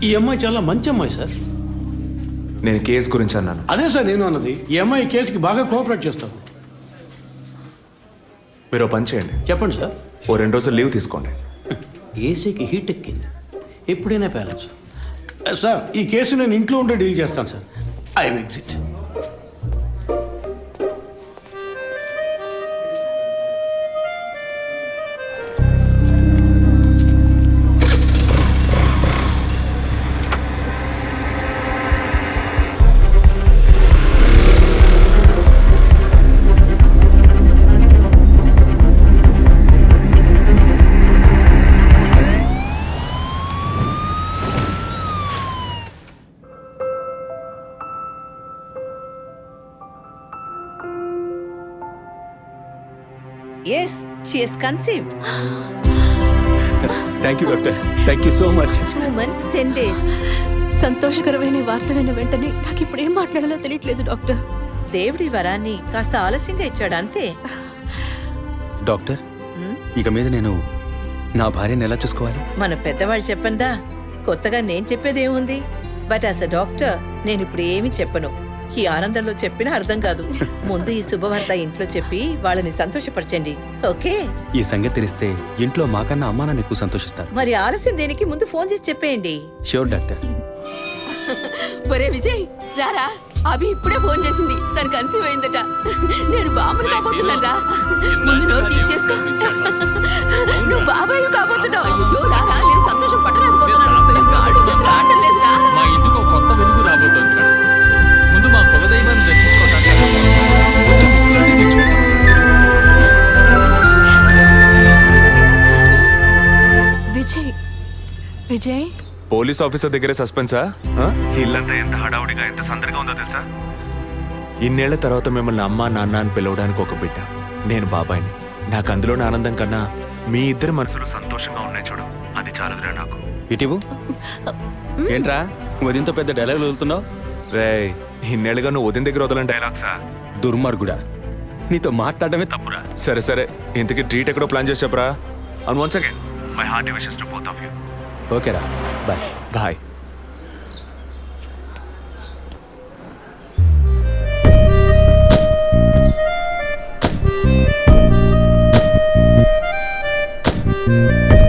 ఈ అమ్మాయి చాలా మంచి అమ్మాయి సార్. నేను కేసు గురించి అన్నాను. అదే సార్ నేను అన్నది. ఈ అమ్మాయి కేసుకి బాగా కోఆపరేట్ చేస్తాం. మీరు ఓ పని చేయండి. చెప్పండి సార్. ఓ 2 రోజులు లీవ్ తీసుకోండి. ఏసీకి హీట్ ఎక్కింది, ఎప్పుడైనా పేలచ్చు. సార్ ఈ కేసు నేను ఇంట్లో ఉండే డీల్ చేస్తాను sir. I'm exit. Yes, she is conceived. Thank you doctor, thank you so much. 2 months 10 days. సంతోషకరమైన వార్త విన్న వెంటనే నాకు ఇప్పుడు ఏం మాట్లాడాలో తెలియట్లేదు డాక్టర్. దేవుడి వరాన్ని కాస్త ఆలస్యంగా ఇచ్చాడు అంతే. డాక్టర్, ఇక మీద నేను నా భార్యను ఎలా చూసుకోవాలి? మన పెద్దవాళ్ళు చెప్పందా, కొత్తగా నేను చెప్పేదేముంది. బట్ యాజ్ అ డాక్టర్ నేను ఇప్పుడు ఏమీ చెప్పను. ఈ ఆనందంలో చెప్పినా అర్థం కాదు. ముందు ఈ శుభవార్త ఇంట్లో చెప్పి వాళ్ళని సంతోషపరచండి, ఓకే? ఈ సంగతి తెలిస్తే ఇంట్లో మాకన్నా అమ్మా నాన్న ఎక్కువ సంతోషిస్తారు. మరి ఆలస్యం దేనికి, ముందు ఫోన్ చేసి చెప్పేయండి. Sure doctor. ఒరే విజయ్ రారా, అభి ఇప్పుడే ఫోన్ చేసింది, తను కన్సీవ్ అయిందట. నేను బాబుని కాబోతున్నాను రా. ముందు నోరు తీపి చేసుకో. నువ్వు బాబాయ్ కాబోతున్నావు. అయ్యో రారా, నేను సంతోషం పట్టలేకపోతున్నాను. గాడి చేతులు ఆడటం లేదు రా. మా ఇంటికి ఒక కొత్త వెలుగు రాబోతోంది కదా. ముందు మా కులదైవాన్ని దర్శించుకోవడానికి కొంచెం ముక్కులన్నీ తెచ్చుకుంటాం. విజయ్ విజయ్ పోలీస్ ఆఫీసర్ దగ్గరే సస్పెన్సా? ఇల్లంతా ఎంత హడావుడిగా, ఎంత సందడిగా ఉందో తెలుసా? ఇన్నేళ్ల తర్వాత మిమ్మల్ని అమ్మా నాన్న అని పిలవడానికి ఒక బిడ్డ, నేను బాబాయిని. నాకు అందులోని ఆనందం కన్నా మీ ఇద్దరు మనసులు సంతోషంగా ఉన్నాయి చూడు, అది చాలదురా నాకు. ఇటీవు ఏంట్రా ఉదయంతో పెద్ద డైలాగ్ వదులుతున్నావు? రే, ఇన్నేళ్ళుగా నువ్వు ఉదయం దగ్గర వదలని డైలాగ్సా? దుర్మార్గుడా, నీతో మాట్లాడటమే తప్పురా. సరే సరే, ఇంతకీ ట్రీట్ ఎక్కడో ప్లాన్ చేసి చెప్పరా. And once again my hearty wishes to both of you. ఓకేరా, బాయ్. బాయ్.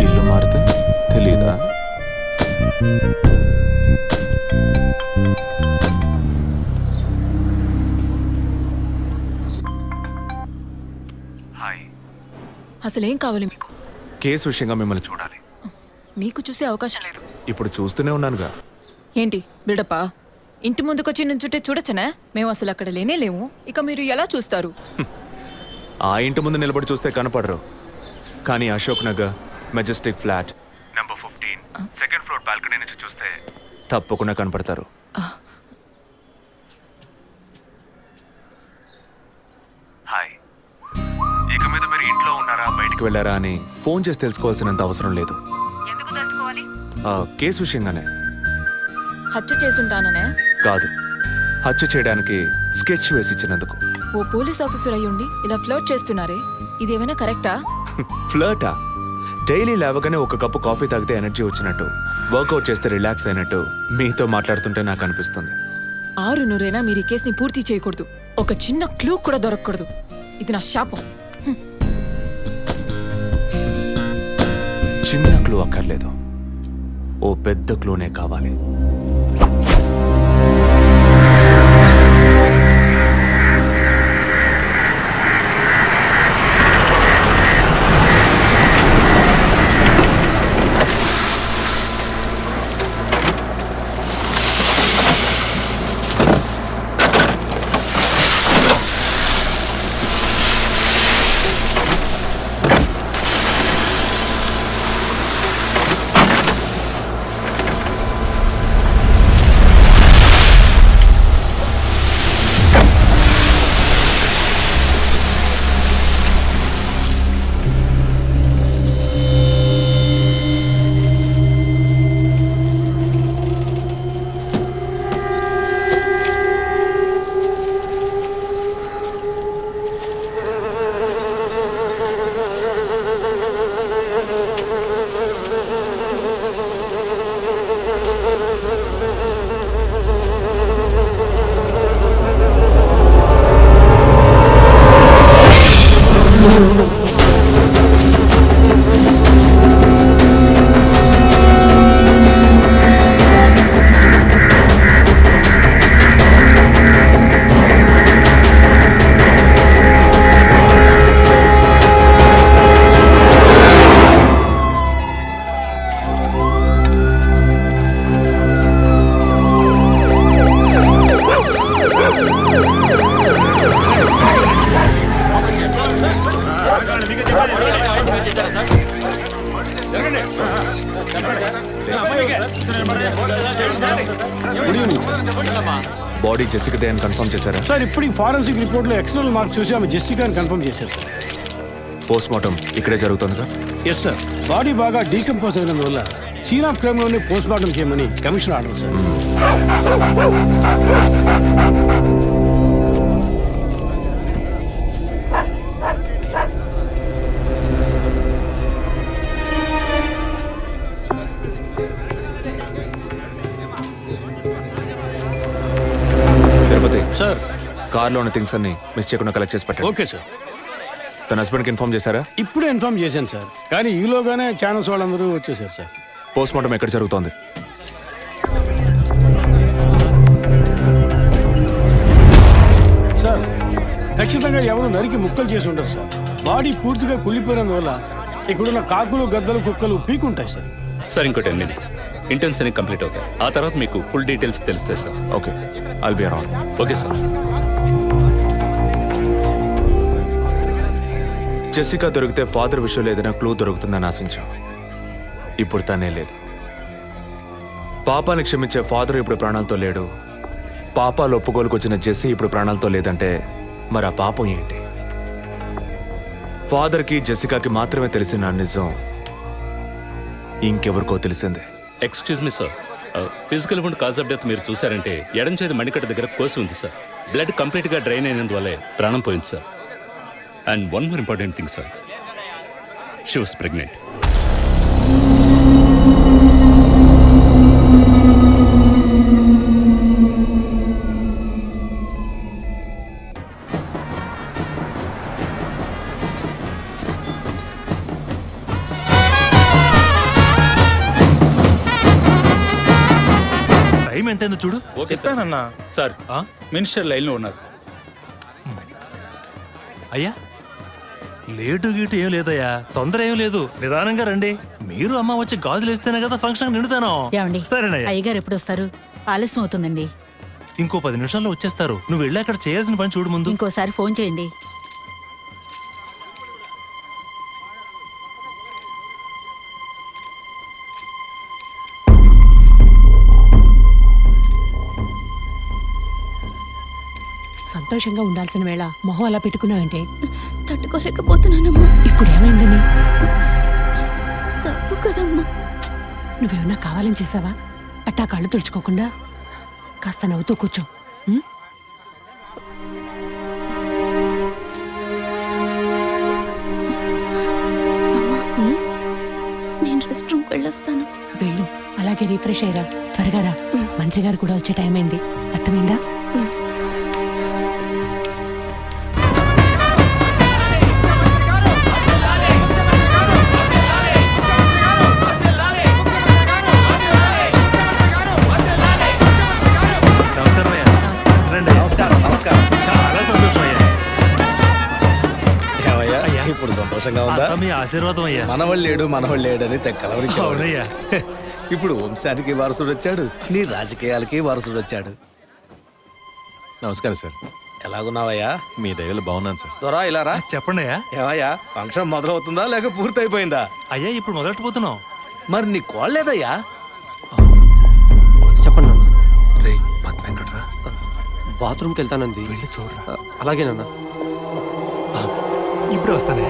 ఇల్లు మారితే తెలీదా? హాయ్. అసలేం కావాలి మీకు? కేసు విషయంగా మిమ్మల్ని చూడాలి. మీకు చూసే అవకాశం లేదు. ఇప్పుడు చూస్తూనే ఉన్నానుగా. ఏంటి బిల్డప్పా? ఇంటి ముందుకొచ్చి నుంచుంటే చూడొచ్చనా? మేము అసలు అక్కడ లేనే లేము, ఇక మీరు ఎలా చూస్తారు? ఆ ఇంటి ముందు నిలబడి చూస్తే కనపడరు, కానీ Ashok Nagar Majestic flat number 15 second floor balcony నుంచి చూస్తే తప్పకుండా కనపడతారు. హాయ్. ఇక మీద మీరు ఇంట్లో ఉన్నారా, బయటికి వెళ్ళారా అని ఫోన్ చేసి తెలుసుకోవాల్సినంత అవసరం లేదు. కేసు విషయంగానే. హత్య చేసుంటాననే కాదు, హత్య చేయడానికి స్కెచ్ వేసి ఇచ్చినందుకు. ఓ పోలీస్ ఆఫీసర్ అయ్యుండి ఇలా ఫ్లర్ట్ చేస్తున్నారే, ఇదేమైనా కరెక్టా? ఫ్లర్టా? డైలీ లేవగానే ఒక కప్పు కాఫీ తాగితే ఎనర్జీ వచ్చినట్టు, వర్కౌట్ చేస్తే రిలాక్స్ అయినట్టు మీతో మాట్లాడుతుంటే నాకు అనిపిస్తుంది. 6 మీరు ఈ కేసుని పూర్తి చేయకూడదు. ఒక చిన్న క్లూ కూడా దొరకకూడదు. ఇది నా శాపం. చిన్న క్లూ అక్కర్లేదు, ఓ పెద్ద క్లూనే కావాలి. గుడ్ ఈవినింగ్ బాడీ జెసికదే అని కన్ఫర్మ్ చేశారా? సార్ ఇప్పుడు ఫారెన్సిక్ రిపోర్ట్లో ఎక్స్టర్నల్ మార్క్స్ చూసి ఆమె జెస్సికా అని కన్ఫర్మ్ చేశారు సార్. పోస్ట్ మార్టం ఇక్కడే జరుగుతుందిగా? ఎస్ సార్, బాడీ బాగా డీకంపోజ్ అయినందువల్ల సీన్ ఆఫ్ క్రైమ్లోనే post mortem commission order sir. Tirupati sir కార్లో ఉన్న థింగ్స్ అన్ని మిస్ చేయకుండా కలెక్ట్ చేసి పెట్టండి. Okay sir. తన హస్బెండ్కి ఇన్ఫార్మ్ చేశారా? ఇప్పుడే ఇన్ఫార్మ్ చేశాను సార్, కానీ ఈలోగానే ఛానల్స్ వాళ్ళందరూ వచ్చేసారు సార్. పోస్ట్ మార్టం ఎక్కడ జరుగుతోంది? సార్ ఖచ్చితంగా ఎవరు నరికి ముక్కలు చేసి ఉండరు సార్. బాడీ పూర్తిగా కుళ్ళిపోయినందువల్ల ఇక్కడున్న కాకులు గద్దలు కుక్కలు పీకుంటాయి సార్. సార్ ఇంకో 10 minutes ఇంటర్న్స్ అన్ని కంప్లీట్ అవుతాయి. ఆ తర్వాత మీకు ఫుల్ డీటెయిల్స్ తెలుస్తాయి sir. Okay, I'll be around. Okay sir. Jessica దొరికితే ఫాదర్ విషయంలో ఏదైనా క్లూ దొరుకుతుందని ఆశించాం. ఇప్పుడు తనే లేదు. పాపాన్ని క్షమించే ఫాదర్ ఇప్పుడు ప్రాణాలతో లేడు. పాపాలు ఒప్పుకోలుకు వచ్చిన జెస్సీ ఇప్పుడు ప్రాణాలతో లేదంటే మరి ఆ పాపం ఏంటి? ఫాదర్కి జెసికాకి మాత్రమే తెలిసిన నిజం ఇంకెవరికో తెలిసిందే. Excuse me sir, physical wound cause of death మీరు చూసారంటే ఎడం చేతి మణికట్ట దగ్గర కోసి ఉంది సార్. బ్లడ్ కంప్లీట్గా డ్రైన్ అయినందువల్లే ప్రాణం పోయింది సార్. And one more important thing sir, she was pregnant. Time ఎంతైందో చూడు. చెప్పానన్నా సార్. మినిస్టర్ లైన్లో ఉన్నారు. అయ్యా లేటు గీటు ఏం లేదయ్యా, తొందర ఏం లేదు, నిదానంగా రండి. మీరు అమ్మ వచ్చి గాజులు వేస్తేనే కదా ఫంక్షన్ నిండుతాను. ఏమండి, సరేనయ్యా. అయ్యగారు ఎప్పుడు వస్తారు? ఆలస్యం అవుతుందండి. ఇంకో 10 నిమిషాల్లో వచ్చేస్తారు. నువ్వు వెళ్ళి అక్కడ చేయాల్సిన పని చూడు ముందు. ఇంకోసారి ఫోన్ చేయండి. సంతోషంగా ఉండాల్సిన వేళ మొహం అలా పెట్టుకున్నావంటే? తట్టుకోలేకపోతున్నానమ్మా. ఇప్పుడు ఏమైందని? తప్పు కదమ్మా. నువ్వేమన్నా కావాలని చేసావా? అట్టా కళ్ళు తుడుచుకోకుండా కాస్త నవ్వుతూ కూర్చో. ఉం? నేను రెస్ట్ రూమ్కి వెళ్ళొస్తాను. వెళ్ళు, అలాగే రీఫ్రెష్ అయ్యరా. త్వరగా రా, మంత్రి గారు కూడా వచ్చే టైం అయింది. అర్థమైందా? నమస్కారం అయ్యా. రండి. చాలా సంతోషం అయ్యా. అయ్యా, ఇప్పుడు సంతోషంగా ఉందా? అంతా మీ ఆశీర్వాదం అయ్యా. మనవళ్ళేడు మనవళ్ళేడని తెక్కలవరించి అవునయ్యా. ఇప్పుడు వంశానికి వారసుడు వచ్చాడు, నీ రాజకీయాలకి వారసుడు వచ్చాడు. నమస్కారం సార్. ఎలాగున్నావయ్యా? మీ దయలో బాగున్నాను సార్. దొరా ఇలా రా. చెప్పండి అయ్యా. ఏవయ్యా, ఫంక్షన్ మొదలవుతుందా లేక పూర్తయిపోయిందా? అయ్యా ఇప్పుడు మొదలెట్టబోతున్నాం. మరి నీ కోళ్ళేదయ్యా? చెప్పండి నాన్న. రే పద్మ ఎక్కడ్రా? బాత్రూమ్కి వెళ్తానంది. వెళ్ళి చూడరా. అలాగేనన్నా. ఇప్పుడు వస్తానే.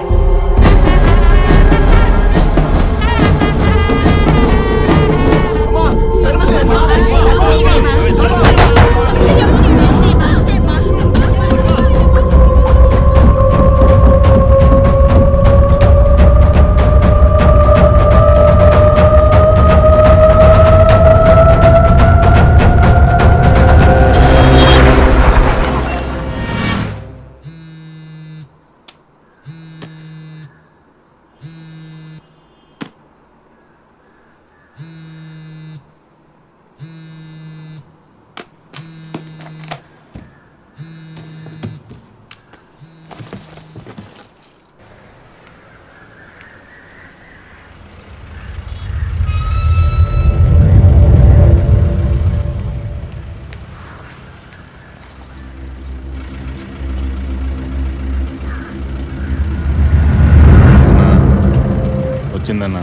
వచ్చిందన్నా,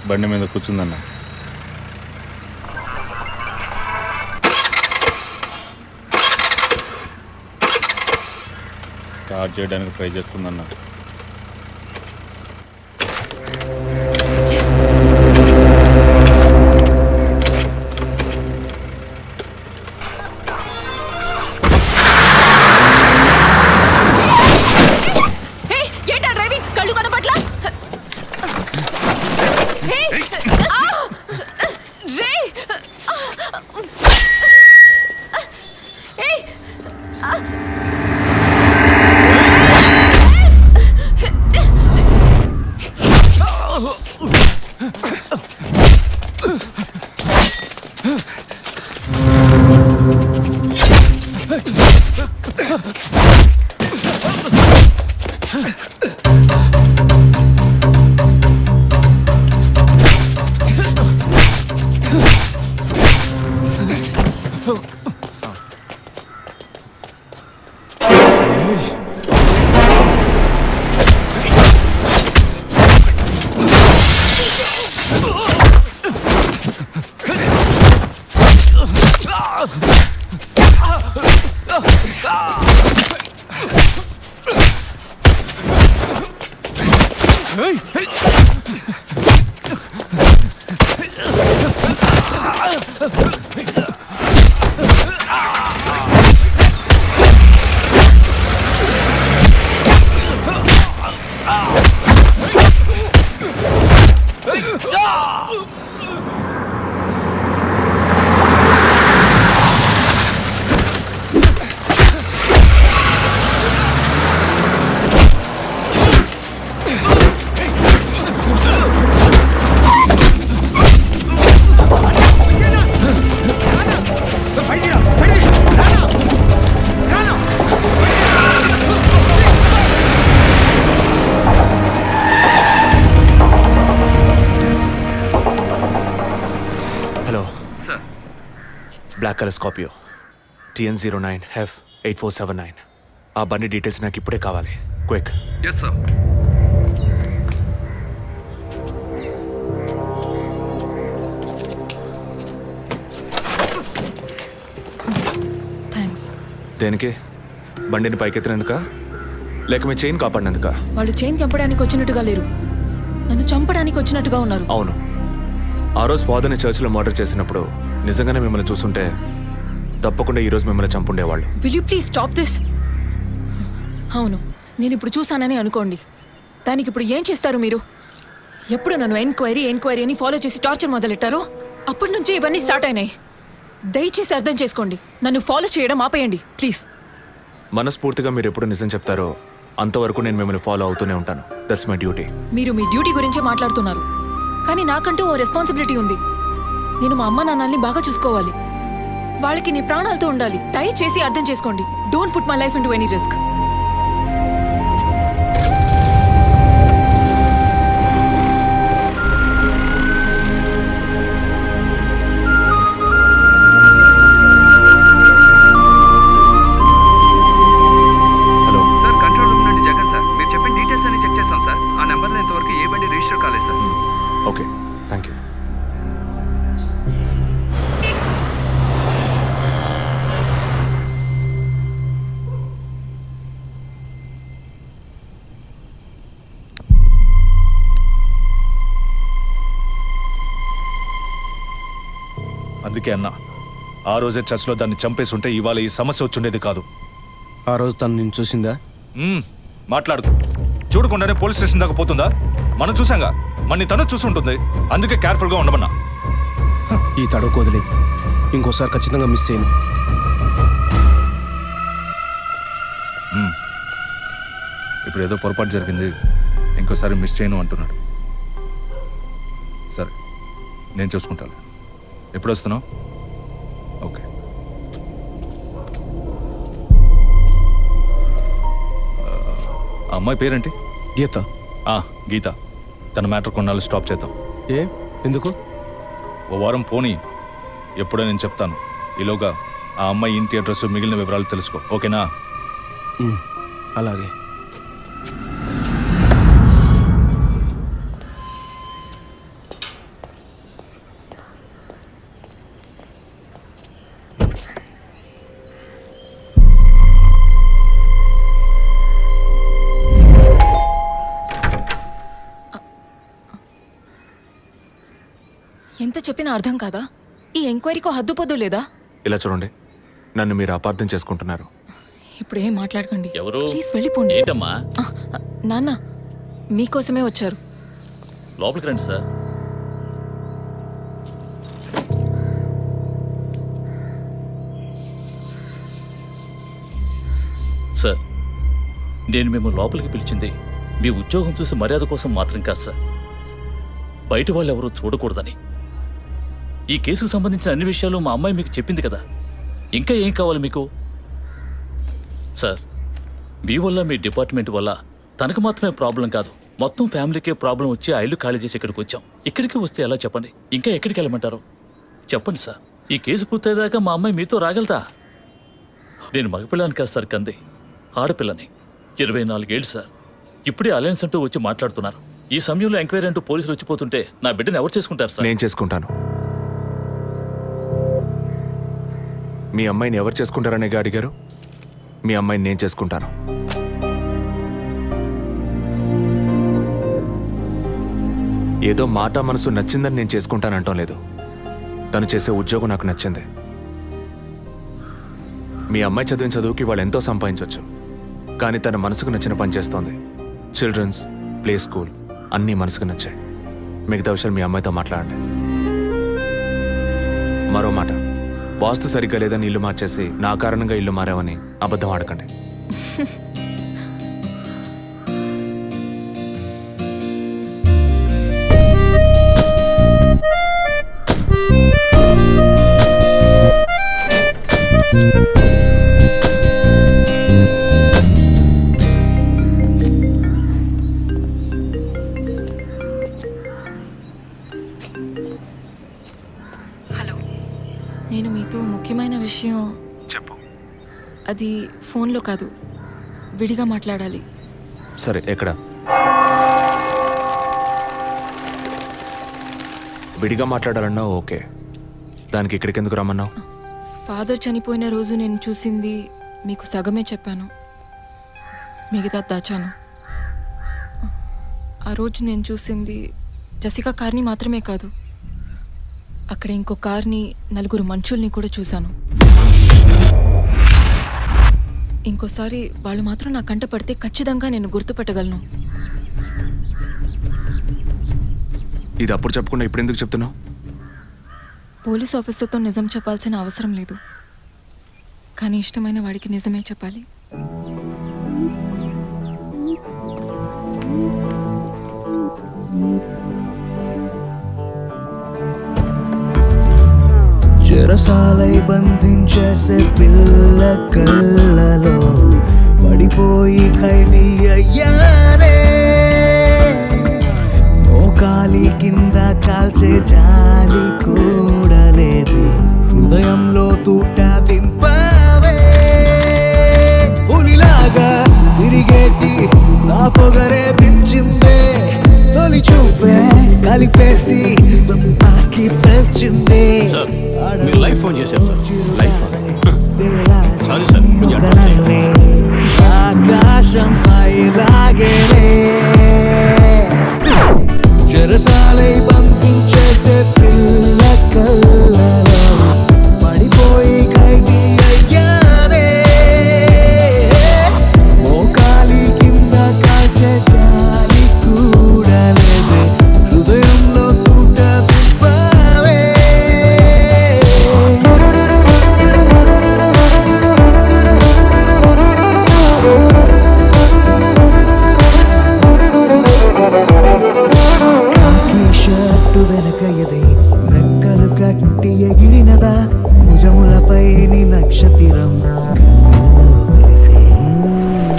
బండి మీద కూర్చుందన్నా. స్టార్ట్ చేయడానికి ట్రై చేస్తుందన్న. ఏంటా డ్రైవింగ్? కళ్ళు కనపట్లా? Black colour Scorpio TN09F8479. ఆ బండి డీటెయిల్స్ నాకు ఇప్పుడే కావాలి. క్విక్. Yes sir. థ్యాంక్స్. దేనికి? బండిని పైకెత్తినందుక లేక మీ చైన్ కాపాడినందుక? వాళ్ళు చైన్ చంపడానికి వచ్చినట్టుగా లేరు, నన్ను చంపడానికి వచ్చినట్టుగా ఉన్నారు. అవును, ఆ రోజు ఫాదర్ని చర్చిలో మర్డర్ చేసినప్పుడు నిజంగానే మిమ్మల్ని చూసుంటే తప్పకుండా ఈరోజు మిమ్మల్ని చంపుండేవాళ్ళు. Will you please stop this? అవును, నేను ఇప్పుడు చూసానని అనుకోండి, దానికి ఇప్పుడు ఏం చేస్తారు మీరు? ఎప్పుడు నన్ను ఎంక్వైరీ అని ఫాలో చేసి టార్చర్ మొదలెట్టారో అప్పటి నుంచి ఇవన్నీ స్టార్ట్ అయినాయి. దయచేసి అర్థం చేసుకోండి, నన్ను ఫాలో చేయడం ఆపేయండి ప్లీజ్. మనస్ఫూర్తిగా మీరు ఎప్పుడు నిజం చెప్తారో అంతవరకు నేను మిమ్మల్ని ఫాలో అవుతూనే ఉంటాను. That's my duty. మీరు మీ డ్యూటీ గురించే మాట్లాడుతున్నారు, కానీ నాకంటూ ఓ రెస్పాన్సిబిలిటీ ఉంది. నేను మా అమ్మ నాన్నల్ని బాగా చూసుకోవాలి, వాళ్ళకి నీ ప్రాణాలతో ఉండాలి. దయచేసి అర్థం చేసుకోండి. Don't put my life into any risk. Hello sir, control room నుండి జగన్ సార్. మీరు చెప్పిన డీటెయిల్స్ అన్ని చెక్ చేశాం సార్. ఆ నెంబర్లో ఇంతవరకు ఏ బండి రిజిస్టర్ కాలేదు సార్. Okay, thank you. అందుకే అన్నా, ఆ రోజే చర్చ్లో దాన్ని చంపేసి ఉంటే ఇవాళ ఈ సమస్య వచ్చుండేది కాదు. ఆ రోజు తను నేను చూసిందా? మాట్లాడుకో. చూడకుండానే పోలీస్ స్టేషన్ దాకా పోతుందా? మనం చూసాంగా, మన తను చూసుంటుంది. అందుకే కేర్ఫుల్గా ఉండమన్నా. ఈ తడవకు వదిలే, ఇంకోసారి ఖచ్చితంగా మిస్ చేయను. ఇప్పుడు ఏదో పొరపాటు జరిగింది, ఇంకోసారి మిస్ చేయను అంటున్నాడు. సరే, నేను చూసుకుంటాను. ఎప్పుడు వస్తున్నావు? ఓకే. ఆ అమ్మాయి పేరేంటి? గీత. గీత. తన మ్యాటర్ కొన్నాళ్ళు స్టాప్ చేద్దాం. ఎందుకు? ఓ వారం పోనీ, ఎప్పుడో నేను చెప్తాను. ఈలోగా ఆ అమ్మాయి ఇంటి అడ్రస్, మిగిలిన వివరాలు తెలుసుకో. ఓకేనా? అలాగే. చెప్పినా అర్థం కాదా? ఈ ఎంక్వైరీకో హద్దు పొద్దు లేదా? ఇలా చూడండి, నన్ను మీరు అపార్థం చేసుకుంటున్నారు. ఇప్పుడు ఏం మాట్లాడకండి. ఎవరు? ప్లీజ్ వెళ్ళిపోండి. ఏంటమ్మా? నాన్న మీకోసమే వచ్చారు. లోపలికి రండి సార్. సార్, నేను మిమ్మల్ని లోపలికి పిలిచింది మీ ఉద్యోగం చూసి మర్యాద కోసం మాత్రం కాదు సార్, బయట వాళ్ళు ఎవరూ చూడకూడదని. ఈ కేసుకు సంబంధించిన అన్ని విషయాలు మా అమ్మాయి మీకు చెప్పింది కదా, ఇంకా ఏం కావాలి మీకు? సార్, మీ వల్ల మీ డిపార్ట్మెంట్ వల్ల తనకు మాత్రమే ప్రాబ్లం కాదు, మొత్తం ఫ్యామిలీకే ప్రాబ్లం వచ్చి ఆ ఇల్లు ఖాళీ చేసి ఇక్కడికి వచ్చాం. ఇక్కడికి వస్తే ఎలా చెప్పండి? ఇంకా ఎక్కడికి వెళ్ళమంటారు చెప్పండి సార్. ఈ కేసు పూర్తయ్యేదాకా మా అమ్మాయి మీతో రాగలదా? నేను మగపిల్లని కాదు సార్, కంది ఆడపిల్లని. 24 ఏళ్ళు సార్. ఇప్పుడే అలయన్స్ అంటూ వచ్చి మాట్లాడుతున్నారు. ఈ సమయంలో ఎంక్వైరీ అంటూ పోలీసులు వచ్చిపోతుంటే నా బిడ్డను ఎవరు చేసుకుంటారు సార్? నేను చేసుకుంటాను. మీ అమ్మాయిని ఎవరు చేసుకుంటారనే అడిగారు. మీ అమ్మాయిని నేను చేసుకుంటాను. ఏదో మాట మనసు నచ్చిందని నేను చేసుకుంటానంటాం లేదు. తను చేసే ఉద్యోగం నాకు నచ్చింది. మీ అమ్మాయి చదివిన చదువుకి వాళ్ళు ఎంతో సంపాదించవచ్చు, కానీ తన మనసుకు నచ్చిన పని చేస్తోంది. చిల్డ్రన్స్ ప్లే స్కూల్ అన్నీ మనసుకు నచ్చాయి. మిగతా విషయాలు మీ అమ్మాయితో మాట్లాడండి. మరో మాట, వాస్తు సరిగ్గా లేదని ఇల్లు మార్చేసి నా కారణంగా ఇల్లు మారావని అబద్ధం ఆడకండి. నేను మీతో ముఖ్యమైన విషయం చెప్పు. అది ఫోన్లో కాదు, విడిగా మాట్లాడాలి. సరే, ఎక్కడ? విడిగా మాట్లాడాలన్నావు, ఓకే. దానికి ఇక్కడికి ఎందుకు రమ్మన్నావు? ఫాదర్ చనిపోయిన రోజు నేను చూసింది మీకు సగమే చెప్పాను, మిగతా దాచాను. ఆ రోజు నేను చూసింది జసికా కార్ని మాత్రమే కాదు, అక్కడ ఇంకో కార్ని, 4 మనుషుల్ని కూడా చూశాను. ఇంకోసారి వాళ్ళు మాత్రం నా కంట పడితే ఖచ్చితంగా నేను గుర్తుపట్టగలను. ఇది అప్పుడు చెప్పకుండా ఇప్పుడు ఎందుకు చెప్తున్నావు? పోలీస్ ఆఫీసర్తో నిజం చెప్పాల్సిన అవసరం లేదు, కానీ ఇష్టమైన వాడికి నిజమే చెప్పాలి. చెరసాలై బంధించేసే పిల్ల కళ్ళలో పడిపోయి ఖైదీ అయ్యానే. మోకాలి కింద కాల్చే జాలి కూడా లేదు, హృదయంలో తూట దింపావే. పులిలాగా తిరిగేటి నా పొగరే దించిందే, తొలి చూపే కలిపేసి తాకి పెంచిందే. మీరు లైఫ్ ఫోన్ చేశారు సార్. Life sorry sir. ఆకాశం పైలాగేనే చెరసాలై బంధించేసే పిల్ల కళ్ళలో పడిపోయి ఖైదీ అయ్యానే. మోకాలి కింద కాల్చే జాలి కూడా లేదే, హృదయంలో తూట దింపావే. షర్టు వెనక ఎదై రెక్కలు కట్టి ఎగిరినదా, భుజములపై నక్షత్రం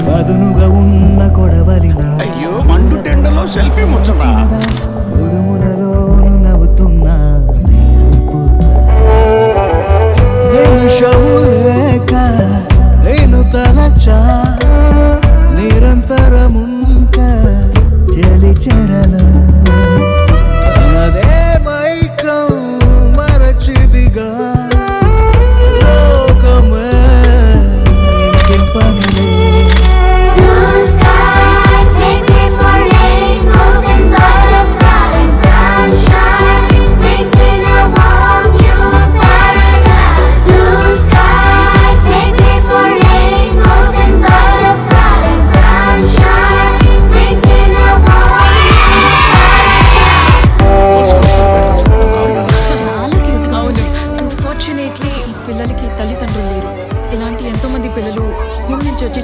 పదునుగా ఉన్న కొడవలిన అయ్యో, మండు టెండలో సెల్ఫీ ముచ్చదా. ఉరుములలోను నవ్వుతున్నా నిమిషము లేక నేను తలచా, నిరంతరముంక చలి చెరలా. అదే మైకం మరచిదిగా లోకమే పనిలే. Blue skies make way for rainbows and butterflies.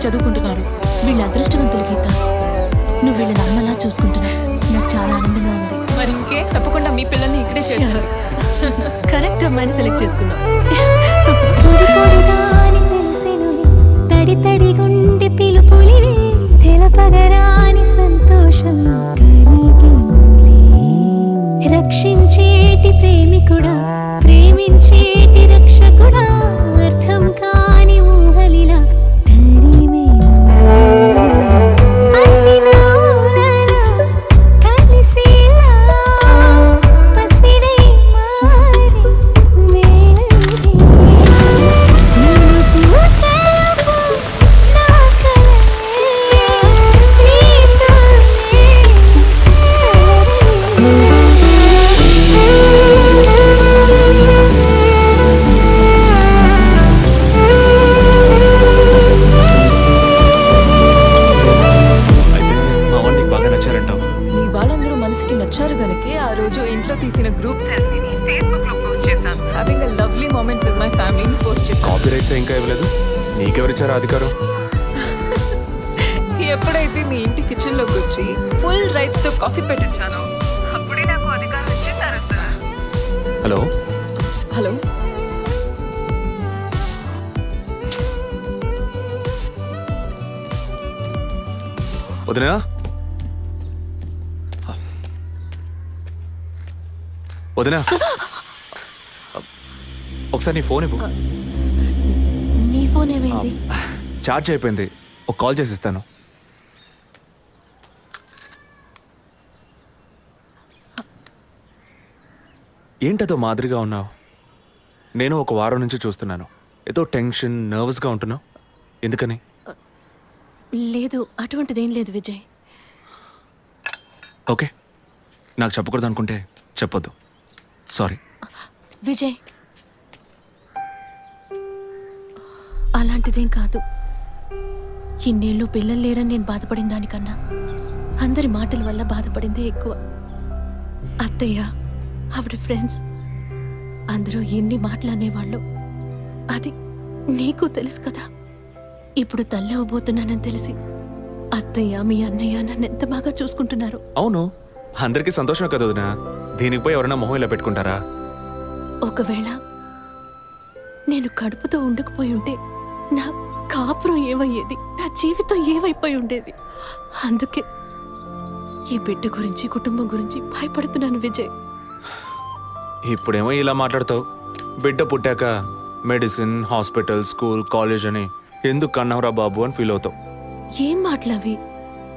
చదువుకుంటున్నారు. వీళ్ళ అదృష్టవంతులు గీత. నువ్వు వీళ్ళని అమ్మలా చూసుకుంటున్నావు. నాకు చాలా ఆనందంగా ఉంది. మరి ఇంకే తప్పకుండా మీ పిల్లల్ని ఇక్కడే చేస్తారు. కరెక్ట్ అమ్మాయిని సెలెక్ట్ చేసుకున్నాం. తడి తడి గుండె పిలుపులి తెలపగరాని సంతోషం రక్షించేటి ప్రేమికుడా, ప్రేమించేటి రక్షకుడా, అర్థం కాని ఊహలిలా నచ్చారు గనకే ఆ రోజు ఇంట్లో తీసిన గ్రూప్ సెల్ఫీని ఫేస్బుక్ లో పోస్ట్ చేశాను. Having a lovely moment with my ఫ్యామిలీని పోస్ట్ చేశాను. కాపీరైట్స్ ఇంకా ఇవ్వలేదు. నీకెవరిచ్చారు అధికారం? ఎప్పుడైతే మీ ఇంటి కిచెన్ లోకి వచ్చి ఫుల్ రైట్స్ తో కాఫీ పెట్టించాను, అప్పుడే నాకు అధికారం ఇచ్చేసారు సార్. హలో హలో, వదినా, వదినా, ఒకసారి నీ ఫోన్ ఇవ్వు. నీ ఫోన్ ఏమైంది? ఛార్జ్ అయిపోయింది. ఒక కాల్ చేసి ఇస్తాను. ఏంటదో మాదిరిగా ఉన్నావు? నేను ఒక వారం నుంచి చూస్తున్నాను. ఏదో టెన్షన్, నర్వస్గా ఉంటున్నావు. ఎందుకని? లేదు, అటువంటిదేం లేదు విజయ్. ఓకే, నాకు చెప్పకూడదు అనుకుంటే చెప్పొద్దు. సారీ విజయ్, అలాంటిదేం కాదు. ఇన్నేళ్ళు పిల్లలు లేరని నేను బాధపడిన దానికన్నా అందరి మాటల వల్ల బాధపడిందే ఎక్కువ. అత్తయ్య, ఆవిడ ఫ్రెండ్స్ అందరూ ఎన్ని మాటలు అనేవాళ్ళు. అది నీకు తెలుసు కదా. ఇప్పుడు తల్లి అవ్వబోతున్నానని తెలిసి అత్తయ్య, మీ అన్నయ్య నన్ను ఎంత బాగా చూసుకుంటున్నారు. అవును, అందరికీ సంతోషం కదా వదినా. దీనికి పోయి ఎవరైనా మొహం ఇలా పెట్టుకుంటారా? ఒకవేళ నేను కడుపుతో ఉండకపోయి ఉంటే నా కాపురం ఏమయ్యేది, నా జీవితం ఏమైపోయి ఉండేది. అందుకే ఈ బిడ్డ గురించి, కుటుంబం గురించి భయపడుతున్నాను విజయ్. ఇప్పుడేమో ఇలా మాట్లాడతావు. బిడ్డ పుట్టాక మెడిసిన్, హాస్పిటల్, స్కూల్, కాలేజ్ అని ఎందుకు కన్నావురా బాబు అని ఫీల్ అవుతావు. ఏం మాటలవి?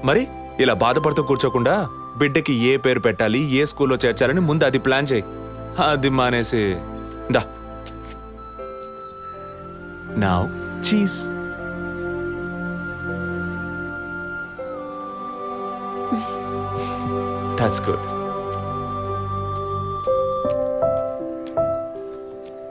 మరి ఇలా బాధపడుతూ కూర్చోకుండా బిడ్డకి ఏ పేరు పెట్టాలి, ఏ స్కూల్లో చేర్చాలని ముందు అది ప్లాన్ చేయి. అది మానేసి దా నౌ చీజ్. That's good.